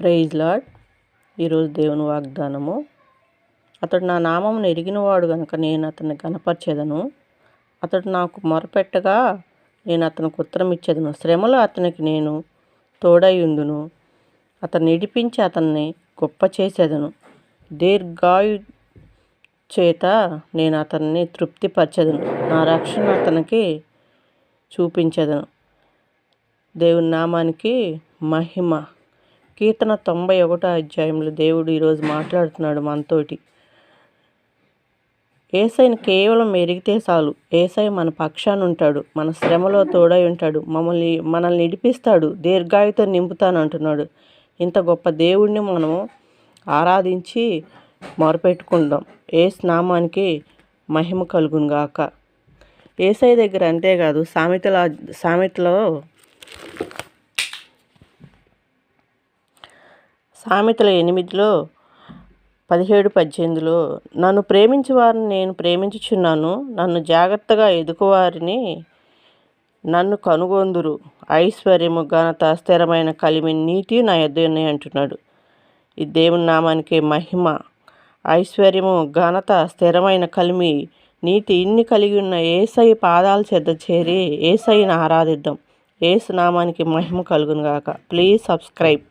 Praise lord. ఈరోజు దేవుని వాగ్దానము. అతడు నా నామమును ఎరిగినవాడు గనుక నేను అతన్ని గనపరచెదను. అతడు నాకు మొరపెట్టగా నేను అతనికి ఉత్తరం ఇచ్చేదను. శ్రమలో అతనికి నేను తోడైయుందును. అతన్ని విడిపించి అతన్ని గొప్ప చేసేదను. దీర్ఘాయు చేత నేను అతన్ని తృప్తిపరచెదను. నా రక్షణ అతనికి చూపించెదను. దేవుని నామానికి మహిమ. కీర్తన 91వ అధ్యాయంలో దేవుడు ఈరోజు మాట్లాడుతున్నాడు మనతోటి. యేసయ్యను కేవలం ఎరిగితే చాలు. యేసయ్య మన పక్షాన ఉంటాడు, మన శ్రమలో తోడై ఉంటాడు, మనల్ని విడిపిస్తాడు, దీర్ఘాయుతో నింపుతాను అంటున్నాడు. ఇంత గొప్ప దేవుడిని మనము ఆరాధించి మొరపెట్టుకుందాం. యేసు నామానికి మహిమ కలుగును గాక. యేసయ్య దగ్గర అంతేకాదు, సామెతల 8లో 17-18లో నన్ను ప్రేమించు వారిని నేను ప్రేమించుచున్నాను, నన్ను జాగ్రత్తగా ఎదుకువారిని నన్ను కనుగొందురు. ఐశ్వర్యము, ఘనత, స్థిరమైన కలిమి, నీతి నా యొద్ద ఉన్నాయి అంటున్నాడు. ఈ దేవుని నామానికి మహిమ. ఐశ్వర్యము, ఘనత, స్థిరమైన కలిమి, నీతి ఇన్ని కలిగి ఉన్న యేసయ్య పాదాల చెద్ద చేరి యేసయ్యను ఆరాధిద్దాం. యేసు నామానికి మహిమ కలుగును గాక. Please subscribe.